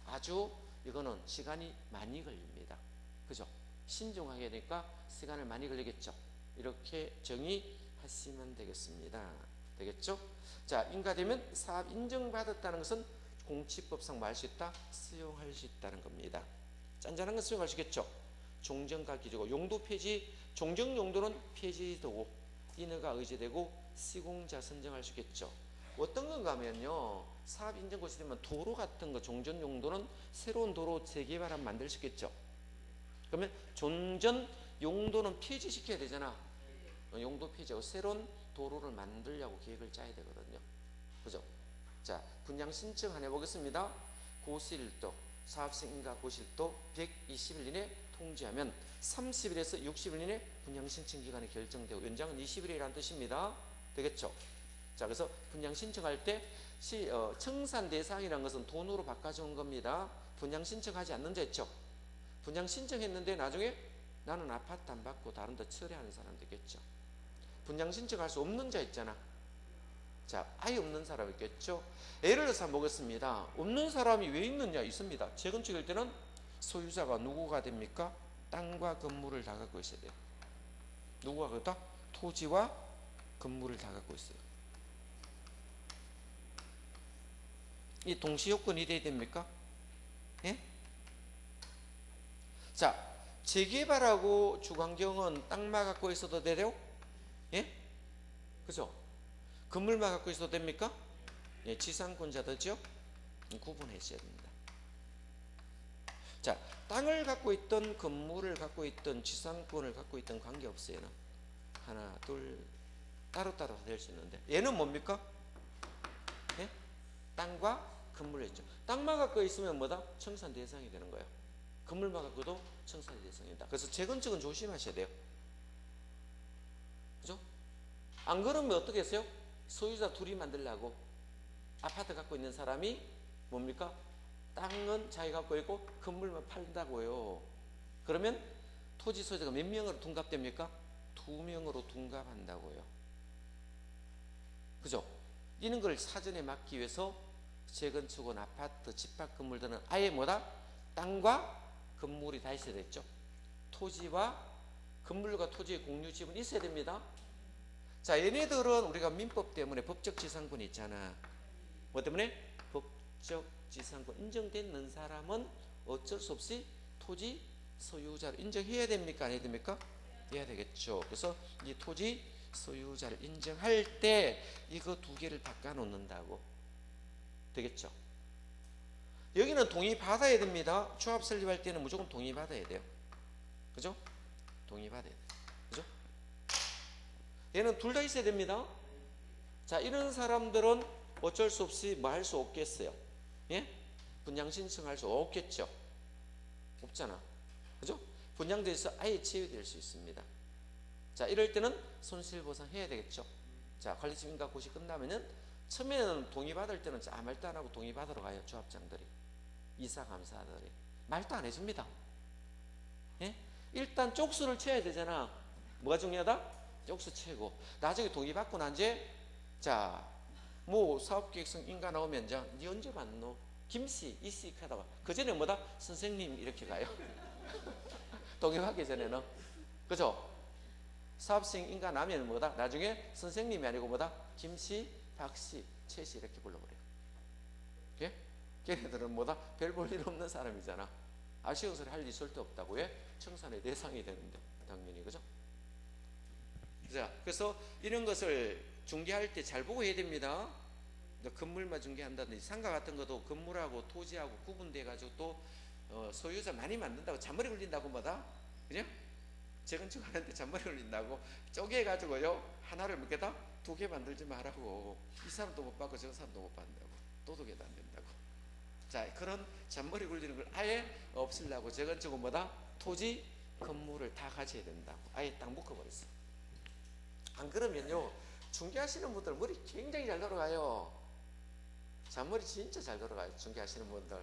아주 이거는 시간이 많이 걸립니다. 그죠? 신중하게 되니까 시간을 많이 걸리겠죠. 이렇게 정의하시면 하시면 되겠습니다. 되겠죠? 자, 인가되면 사업 인정받았다는 것은 공치법상 뭐 할 수 있다? 수용할 수 있다는 겁니다. 짠짠한 건 수용할 수 있겠죠? 종전과 기재고 용도 폐지, 종전 용도는 폐지되고 인허가 의제되고 시공자 선정할 수 있겠죠. 어떤 건가 하면요, 사업 인정 고시되면 도로 같은 거 종전 용도는 새로운 도로 재개발하면 만들 수 있겠죠. 그러면 종전 용도는 폐지시켜야 되잖아. 용도 폐지하고 새로운 도로를 만들려고 계획을 짜야 되거든요. 그죠? 자, 분양 신청하여 보겠습니다. 고실도 사업성 인가 고실도 120일 이내 통지하면 30일에서 60일 이내 분양 신청 기간이 결정되고 연장은 20일이라는 뜻입니다. 되겠죠? 자, 그래서 분양 신청할 때 청산 대상이라는 것은 돈으로 바꿔준 겁니다. 분양 신청하지 않는 자 있죠? 분양 신청했는데 나중에 나는 아파트 안 받고 다른 데 처리하는 사람 되겠죠. 분양 신청할 수 없는 자 있잖아. 자, 아예 없는 사람 있겠죠. 예를 들어서 한번 보겠습니다. 없는 사람이 왜 있느냐? 있습니다. 재건축일 때는 소유자가 누구가 됩니까? 땅과 건물을 다 갖고 있어야 돼요. 누구가 그렇다? 토지와 건물을 다 갖고 있어요. 이 동시 요건이 돼야 됩니까? 예? 자, 재개발하고 주관경은 땅만 갖고 있어도 돼요? 예? 그죠? 건물만 갖고 있어도 됩니까? 예, 지상권자도죠? 구분해줘야 됩니다. 자, 땅을 갖고 있던 건물을 갖고 있던 지상권을 갖고 있던 관계없어요. 얘는 하나, 둘, 따로따로 될 수 있는데 얘는 뭡니까? 예? 땅과 건물을 했죠. 땅만 갖고 있으면 뭐다? 청산 대상이 되는 거예요. 건물만 갖고도 청산 대상입니다. 그래서 재건축은 조심하셔야 돼요. 그죠? 안 그러면 어떻게 했어요? 소유자 둘이 만들려고 아파트 갖고 있는 사람이 뭡니까? 땅은 자기 갖고 있고 건물만 팔다고요. 그러면 토지 소유자가 몇 명으로 둔갑됩니까? 2명으로 둔갑한다고요. 그죠? 이런 걸 사전에 막기 위해서 재건축은 아파트, 집합 건물들은 아예 뭐다? 땅과 건물이 다 있어야 됐죠. 토지와 건물과 토지의 공유 지분이 있어야 됩니다. 자, 얘네들은 우리가 민법 때문에 법적 지상권이 있잖아. 뭐 때문에? 법적 지상권 인정되는 사람은 어쩔 수 없이 토지 소유자를 인정해야 됩니까? 안 해야 됩니까? 해야 되겠죠. 그래서 이 토지 소유자를 인정할 때 이거 두 개를 바꿔 놓는다고. 되겠죠? 여기는 동의 받아야 됩니다. 조합 설립할 때는 무조건 동의 받아야 돼요. 그죠? 동의 받아야 돼요. 그죠? 얘는 둘 다 있어야 됩니다. 자, 이런 사람들은 어쩔 수 없이 뭐 할 수 없겠어요? 예? 분양 신청할 수 없겠죠? 없잖아. 그죠? 분양돼서 아예 제외될 수 있습니다. 자, 이럴 때는 손실보상 해야 되겠죠? 자, 관리집인가 고시 끝나면은 처음에는 동의받을 때는 아무 말도 안 하고 동의받으러 가요. 조합장들이. 이사감사들이. 말도 안 해줍니다. 예? 일단 쪽수를 채워야 되잖아. 뭐가 중요하다? 쪽수 채고. 나중에 동의받고 난 뒤에 자, 뭐 사업계획서 인가 나오면 자, 니 언제 받노? 김씨, 이씨 하다가 그 전에 뭐다? 선생님 이렇게 가요. 동의하기 전에는. 그죠? 사업생 인가 나면 뭐다? 나중에 선생님이 아니고 뭐다? 김씨, 박씨, 최씨 이렇게 불러버려요. 예? 걔네들은 뭐다? 별 볼 일 없는 사람이잖아. 아쉬운 소리 할 일 절대 없다고. 왜? 청산의 대상이 되는데 당연히. 그죠? 자, 그래서 이런 것을 중개할 때 잘 보고 해야 됩니다. 건물만 중개한다든지 상가 같은 것도 건물하고 토지하고 구분돼 가지고 또 소유자 많이 만든다고 잔머리 굴린다고 뭐다? 그죠? 재건축 하는데 잔머리 굴린다고 쪼개가지고요 하나를 몇 개다? 2개 만들지 말라고. 이 사람도 못 받고 저 사람도 못 받는다고. 도덕에도 안 된다고. 자, 그런 잔머리 굴리는 걸 아예 없애려고 재건축은 뭐다? 토지, 건물을 다 가져야 된다고. 아예 딱 묶어버렸어. 안 그러면요 중개하시는 분들 머리 굉장히 잘 돌아가요. 잔머리 진짜 잘 돌아가요. 중개하시는 분들.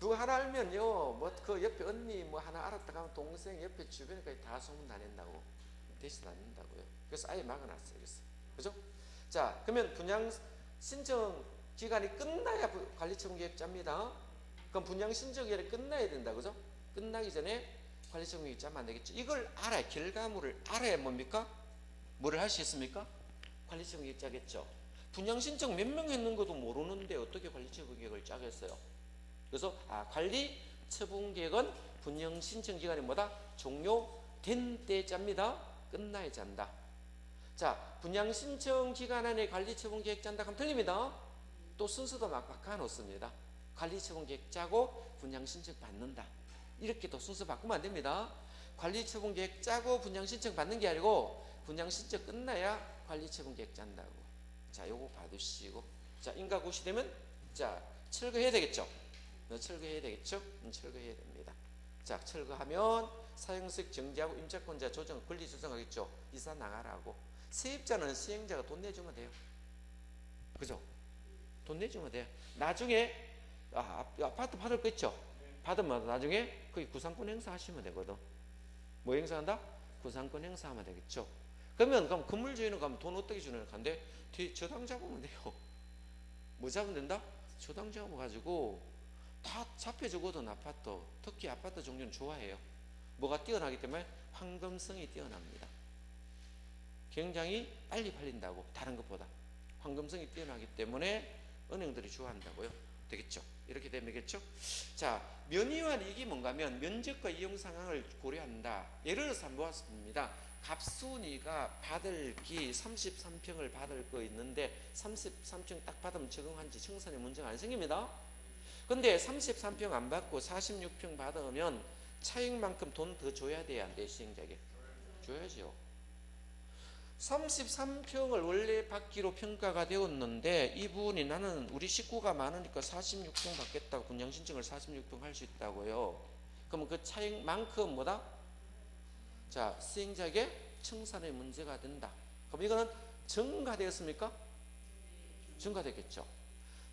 누구 하나 알면요 뭐 그 옆에 언니 뭐 하나 알았다가 하면 동생 옆에 주변까지 다 소문 다 낸다고. 대신 안 낸다고요. 그래서 아예 막아놨어요. 그래서. 그죠? 자, 그러면 분양 신청 기간이 끝나야 관리처분 계획 짭니다. 그럼 분양 신청 기간이 끝나야 된다. 그죠? 끝나기 전에 관리처분 계획 짜면 안 되겠죠. 이걸 알아야, 결과물을 알아야 뭡니까? 뭐를 할 수 있습니까? 관리처분 계획 짜겠죠. 분양 신청 몇 명 했는 것도 모르는데 어떻게 관리처분 계획을 짜겠어요? 그래서 관리처분 계획은 분양 신청 기간이 뭐다? 종료된 때 짭니다. 끝나야 짠다. 자, 분양 신청 기간 안에 관리처분 계획 짠다 하면 틀립니다. 또 순서도 막 바꿔놓습니다. 관리처분 계획 짜고 분양 신청 받는다. 이렇게 또 순서 바꾸면 안 됩니다. 관리처분 계획 짜고 분양 신청 받는 게 아니고 분양 신청 끝나야 관리처분 계획 짠다고. 자, 요거 봐두시고. 자, 인가구시 되면 자, 철거해야 되겠죠. 철거해야 되겠죠. 철거해야 됩니다. 자, 철거하면 사용수익 정지하고 임차권자 조정, 권리 조정하겠죠. 이사 나가라고. 세입자는 시행자가 돈 내주면 돼요. 그죠? 돈 내주면 돼요. 나중에 아파트 받을 거 있죠. 받으면 나중에 거기 구상권 행사하시면 되거든. 뭐 행사한다? 구상권 행사하면 되겠죠. 그럼 건물 주인은 가면 돈 어떻게 주는 건데 뒤에 저당 잡으면 돼요. 뭐 잡으면 된다? 저당 잡아가지고 다 잡혀주거든. 아파트, 특히 아파트 종류는 좋아해요. 뭐가 뛰어나기 때문에 황금성이 뛰어납니다. 굉장히 빨리 팔린다고. 다른 것보다 황금성이 뛰어나기 때문에 은행들이 좋아한다고요. 되겠죠? 이렇게 되겠죠? 자, 면의와 이익이 뭔가 하면 면적과 이용 상황을 고려한다. 예를 들어서 한번 보았습니다. 갑순이가 받을 기 33평을 받을 거 있는데 33평 딱 받으면 적응한지 청산에 문제가 안 생깁니다. 근데 33평 안 받고 46평 받으면 차익만큼 돈 더 줘야 돼야 안 돼? 시행자에게 줘야죠. 33평을 원래 받기로 평가가 되었는데 이분이 나는 우리 식구가 많으니까 46평 받겠다고 분양 신청을 46평 할 수 있다고요. 그러면 그 차익만큼 뭐다? 자, 시행자에게 청산의 문제가 된다. 그럼 이거는 증가되었습니까? 증가되겠죠.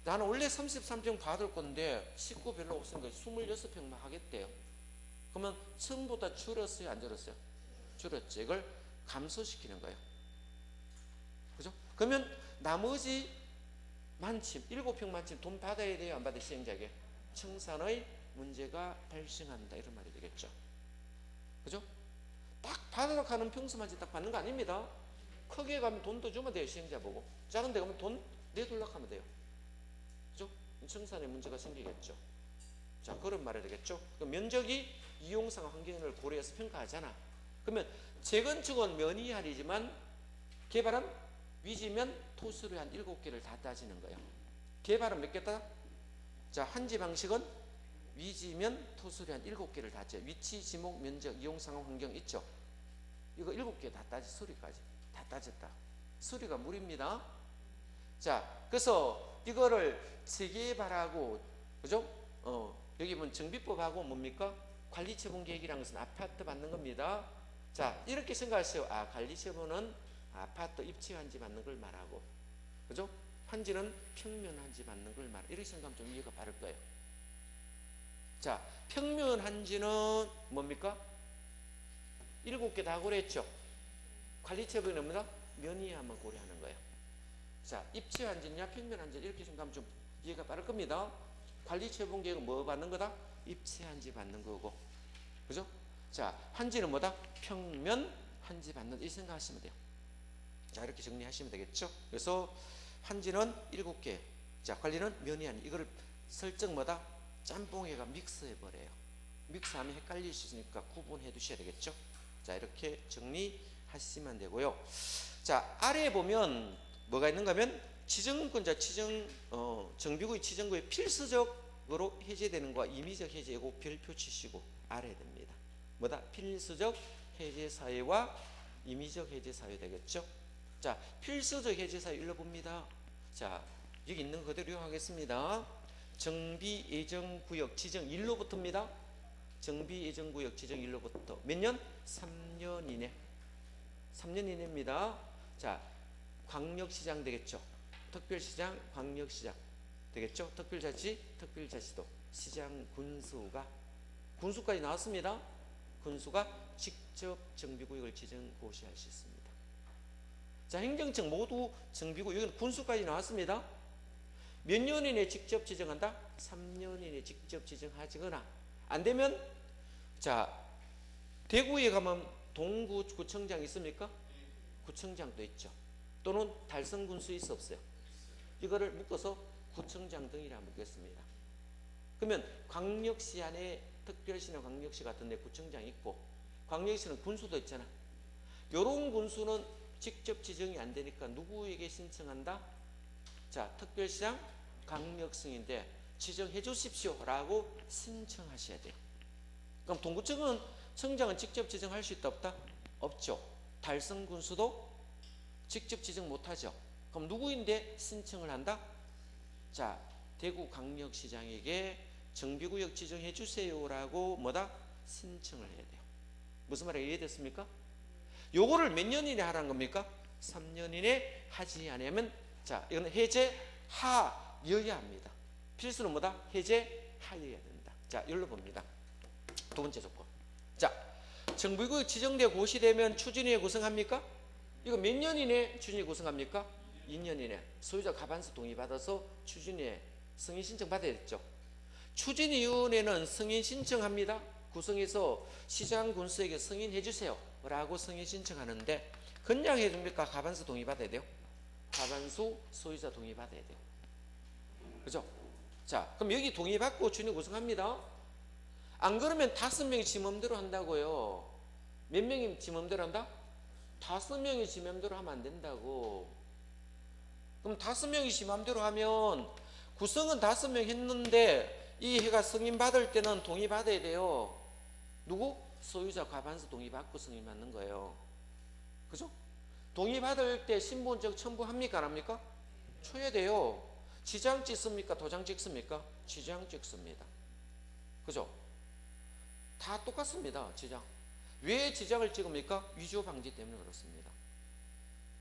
나는 원래 33평 받을 건데 식구 별로 없으니까 26평만 하겠대요. 그러면 처음보다 줄었어요? 안 줄었어요? 줄었죠. 이걸 감소시키는 거예요. 그죠? 그러면 나머지 만침, 7평 만침 돈 받아야 돼요? 안 받아요? 시행자에게? 청산의 문제가 발생한다. 이런 말이 되겠죠. 그죠? 딱 받으러 가는 평수만치 딱 받는 거 아닙니다. 크게 가면 돈 더 주면 돼요. 시행자 보고. 작은 데 가면 돈 내둘락 하면 돼요. 그죠? 청산의 문제가 생기겠죠. 자, 그런 말이 되겠죠. 면적이 이용상 환경을 고려해서 평가하잖아. 그러면 재건축은 면의할이지만 개발은 위지면 토수를 한 7개를 다 따지는 거예요. 개발은 몇 개다? 자, 한지 방식은 위지면 토수를 한 7개를 다 따져요. 위치, 지목, 면적, 이용상황, 환경 있죠. 이거 7개 다 따지, 수리까지 다 따졌다. 수리가 무리입니다. 자, 그래서 이거를 재개발하고, 그죠? 여기 보면 정비법하고 뭡니까? 관리처분 계획이라는 것은 아파트 받는 겁니다. 자, 이렇게 생각하세요. 관리처분은 아파트 입지한지 받는 걸 말하고, 그죠? 한지는 평면 한지 받는 걸 말하고, 이렇게 생각하면 좀 이해가 바를 거예요. 자, 평면 한지는 뭡니까? 7개 다 고려했죠? 관리처분은 뭐다? 면의하면 고려하는 거예요. 자, 입지 한지냐 평면 한지 이렇게 생각하면 좀 이해가 빠를 겁니다. 관리처분 계획은 뭐 받는 거다? 입지 한지 받는 거고, 그죠? 자, 한지는 뭐다? 평면 한지 받는 이 생각하시면 돼요. 자, 이렇게 정리하시면 되겠죠? 그래서 한지는 7개, 자, 관리는 면의한, 이거를 설정 뭐다? 짬뽕해가 믹스해 버려요. 믹스하면 헷갈릴 수 있으니까 구분해 두셔야 되겠죠? 자, 이렇게 정리하시면 되고요. 자, 아래에 보면 뭐가 있는가 하면 지정권자 정비구의 지정구의 필수적으로 해제되는 거와 임의적 해제, 이거 별표 치시고 알아야 됩니다. 뭐다? 필수적 해제 사유와 임의적 해제 사유 되겠죠? 자, 필수적 해제 사유 읽어봅니다. 자, 여기 있는 그대로 이용하겠습니다. 정비 예정 구역 지정 일로부터입니다. 정비 예정 구역 지정 일로부터 몇 년? 3년 이내. 3년 이내입니다. 자, 광역시장 되겠죠. 특별시장, 광역시장 되겠죠. 특별자치, 특별자치도, 시장, 군수까지 나왔습니다. 군수가 직접 정비구역을 지정 고시할 수 있습니다. 자, 행정청 모두 정비구역, 여기는 군수까지 나왔습니다. 몇 년 이내 직접 지정한다? 3년 이내 직접 지정하거나 안 되면, 자, 대구에 가면 동구구청장 있습니까? 구청장도 있죠. 또는 달성 군수 있어 없어요? 이거를 묶어서 구청장 등이라 묶겠습니다. 그러면 광역시 안에 특별시나 광역시 같은 데 구청장이 있고 광역시는 군수도 있잖아. 요런 군수는 직접 지정이 안 되니까 누구에게 신청한다? 자, 특별시장 광역시인데 지정해 주십시오 라고 신청하셔야 돼요. 그럼 동구청은 청장은 직접 지정할 수 있다 없다? 없죠. 달성 군수도 직접 지정 못하죠. 그럼 누구인데 신청을 한다? 자, 대구광역시장에게 정비구역 지정해 주세요라고 뭐다? 신청을 해야 돼요. 무슨 말이 이해됐습니까? 요거를 몇 년 이내 하라는 겁니까? 3년 이내 하지 않으면 자, 이건 해제하여야 합니다. 필수는 뭐다? 해제하여야 된다. 자, 여기로 봅니다. 두 번째 조건. 자, 정비구역 지정되고 고시되면 추진위에 구성합니까? 이거 몇 년 이내 추진위 구성합니까? 2년 이내. 소유자 과반수 동의받아서 추진위에 승인 신청 받아야 됐죠. 추진위원회는 승인 신청합니다. 구성해서 시장 군수에게 승인해 주세요 라고 승인 신청하는데 그냥 해줍니까? 과반수 동의받아야 돼요. 과반수 소유자 동의받아야 돼요. 그죠? 자, 그럼 여기 동의받고 추진위 구성합니다. 안 그러면 5명이 지 맘대로 한다고요. 몇 명이 지 맘대로 한다? 5명이 지 맘대로 하면 안 된다고. 그럼 5명이 지 맘대로 하면 구성은 5명 했는데 이 해가 승인받을 때는 동의받아야 돼요. 누구? 소유자 과반수 동의받고 승인받는 거예요. 그죠? 동의받을 때 신분증 첨부합니까? 안 합니까? 쳐야 돼요. 지장 찍습니까? 도장 찍습니까? 지장 찍습니다. 그죠? 다 똑같습니다. 지장. 왜 지장을 찍습니까? 위조 방지 때문에 그렇습니다.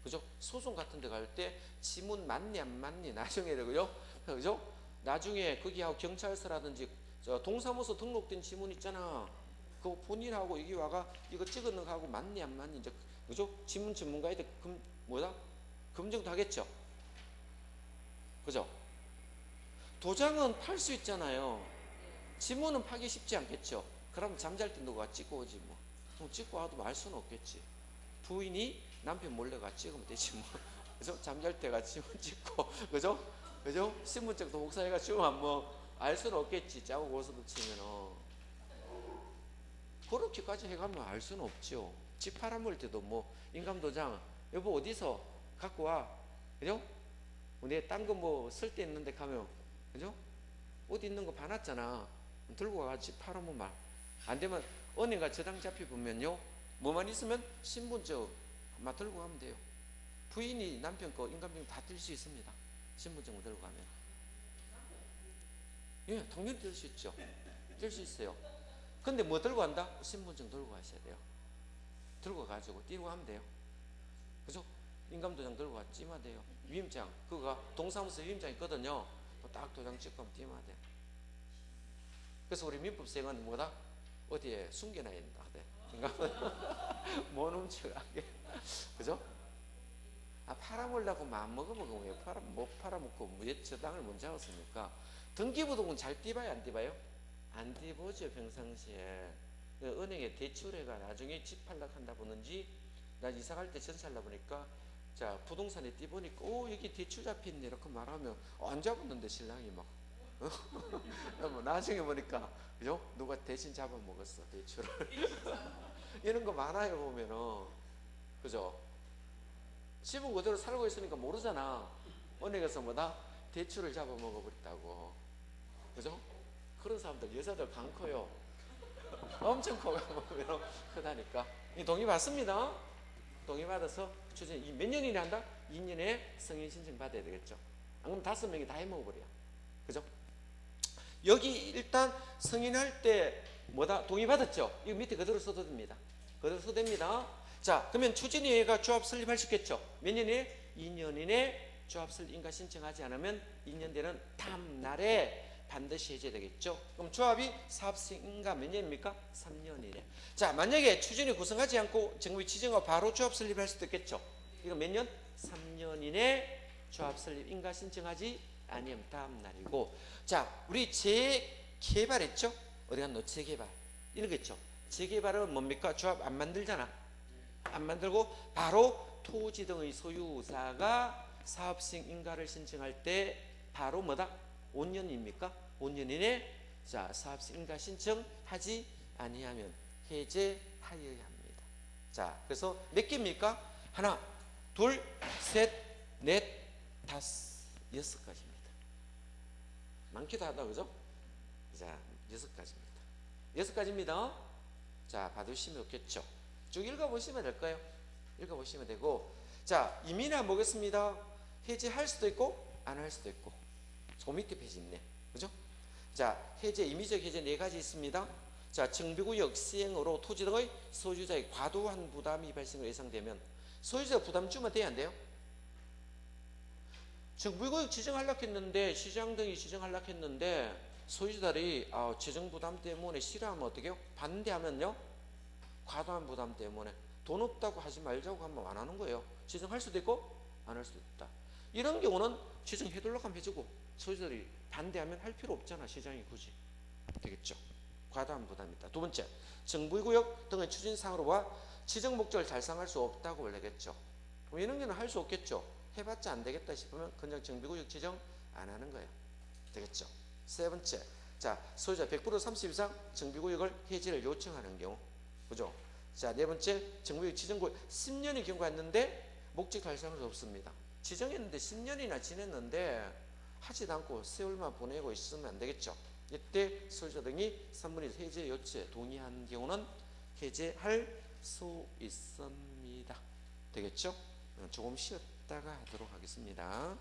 그죠? 소송 같은 데 갈 때 지문 맞니 안 맞니 나중에 그죠? 그죠? 나중에 거기하고 경찰서라든지 저 동사무소 등록된 지문 있잖아. 그거 본인하고 여기 와가 이거 찍어넣는 거하고 맞니 안 맞니 이제 그죠? 지문 전문가한테 검증도 하겠죠. 그죠? 도장은 팔 수 있잖아요. 지문은 파기 쉽지 않겠죠. 그럼 잠잘 때 누가 찍고 오지 뭐. 그럼 찍고 와도 알 수는 없겠지. 부인이 남편 몰래가 찍으면 되지 뭐. 그죠? 잠잘 때가 지문 찍고 그죠? 그죠? 신분증도 복사해가 찍으면 뭐 알 수는 없겠지. 짜고 고스도 치면은. 그렇게까지 해가면 알 수는 없죠. 집 팔아먹을 때도 뭐 인감도장 여보 어디서 갖고 와. 그죠? 내 딴 거 뭐 쓸 데 있는데 가면 그죠? 어디 있는 거 봐놨잖아. 들고 와가지고 집 팔아먹으면 안 되면 은행가 저당 잡혀보면요 뭐만 있으면 신분증 막 들고 가면 돼요. 부인이 남편 거 인감증 다 뜰 수 있습니다. 신분증을 들고 가면. 예, 당연히 뜰 수 있죠. 뜰 수 있어요. 근데 뭐 들고 간다? 신분증 들고 가셔야 돼요. 들고 가지고 띄고 하면 돼요. 그죠? 인감도장 들고 가 찌면 돼요. 위임장 그거가 동사무소 위임장 있거든요. 딱 도장 찍고 하면 띄면 돼요. 그래서 우리 민법생은 뭐다? 어디에 숨겨놔야 된다. 못 훔쳐가게. 그죠? 아, 팔아먹으려고 마음 먹으면 왜 못 팔아먹고 왜 저당을 못 잡았습니까? 등기부등본 잘 띄봐요? 안 띄봐요? 안 띄보죠. 평상시에. 은행에 대출해가 나중에 집 팔려고 한다 보는지 나 이사갈 때 전세하려 보니까 자 부동산에 띄보니까 오 여기 대출 잡혔네 이렇게 말하면 안 잡았는데 신랑이 막 뭐 나중에 보니까 그죠? 누가 대신 잡아먹었어 대출을. 이런 거 많아요 보면은. 그죠? 집은 그대로 살고 있으니까 모르잖아. 은행에서 뭐다? 대출을 잡아먹어 버렸다고. 그죠? 그런 사람들 여자들 강커요. 엄청 커가 보면 크다니까. 동의 받습니다. 동의 받아서 추진 몇 년 이내 한다? 2년에 승인 신청 받아야 되겠죠. 안 그러면 5명이 다 해먹어 버려. 그죠? 여기 일단 승인할 때 뭐다? 동의 받았죠? 이거 밑에 그대로 써도 됩니다. 그대로 써도 됩니다. 자, 그러면 추진위가 조합 설립할 수 있겠죠? 몇 년 이내? 2년 이내 조합 설립 인가 신청하지 않으면 2년 되는 다음 날에 반드시 해제되겠죠. 그럼 조합이 사업 시행인가 몇 년입니까? 3년 이내. 자, 만약에 추진위 구성하지 않고 정부 지정하고 바로 조합 설립할 수도 있겠죠. 이거 몇 년? 3년 이내 조합 설립 인가 신청하지 아니면 다음 날이고. 자, 우리 재개발했죠? 어디 갔노? 재개발. 이런 거 있죠. 재개발은 뭡니까? 조합 안 만들잖아. 안 만들고 바로 토지 등의 소유자가 사업식 인가를 신청할 때 바로 뭐다? 5년입니까? 5년 이내 자 사업식 인가 신청하지 아니하면 해제하여야 합니다. 자 그래서 몇 개입니까? 하나, 둘, 셋, 넷, 다섯, 6가지입니다. 많기도 하다 그죠? 자 6가지입니다. 6가지입니다. 자 봐두시면 좋겠죠. 쭉 읽어보시면 될까요? 읽어보시면 되고 자 이민은 뭐겠습니다? 해제할 수도 있고 안 할 수도 있고 저 밑에 페이지 있네 그죠? 자 해제 임의적 해제 4가지 있습니다. 자 정비구역 시행으로 토지 등의 소유자의 과도한 부담이 발생을 예상되면 소유자가 부담 주면 돼야 안 돼요? 정비구역 지정하려고 했는데 시장 등이 지정하려고 했는데 소유자들이 재정 부담 때문에 싫어하면 어떻게 해요? 반대하면요 과도한 부담 때문에 돈 없다고 하지 말자고 하면 안 하는 거예요. 지정할 수도 있고 안 할 수도 있다. 이런 경우는 지정해둘라고 하면 해주고 소유자들이 반대하면 할 필요 없잖아. 시장이 굳이 되겠죠. 과다한 부담이 있다. 두 번째 정비구역 등의 추진사항으로 봐 지정 목적을 달성할 수 없다고 원래겠죠. 그럼 이런 경우는 할 수 없겠죠. 해봤자 안 되겠다 싶으면 그냥 정비구역 지정 안 하는 거예요. 되겠죠. 세 번째 자 소유자 100% 30 이상 정비구역을 해지를 요청하는 경우 그죠? 자, 네 번째 정비구역 지정구역 10년의 경우가 있는데 목적 달성할 수 없습니다. 지정했는데 10년이나 지냈는데 하지도 않고 세월만 보내고 있으면 안 되겠죠. 이때 소유자 등이 3분의 1 해제 요청에 동의한 경우는 해제할 수 있습니다. 되겠죠? 조금 쉬었다가 하도록 하겠습니다.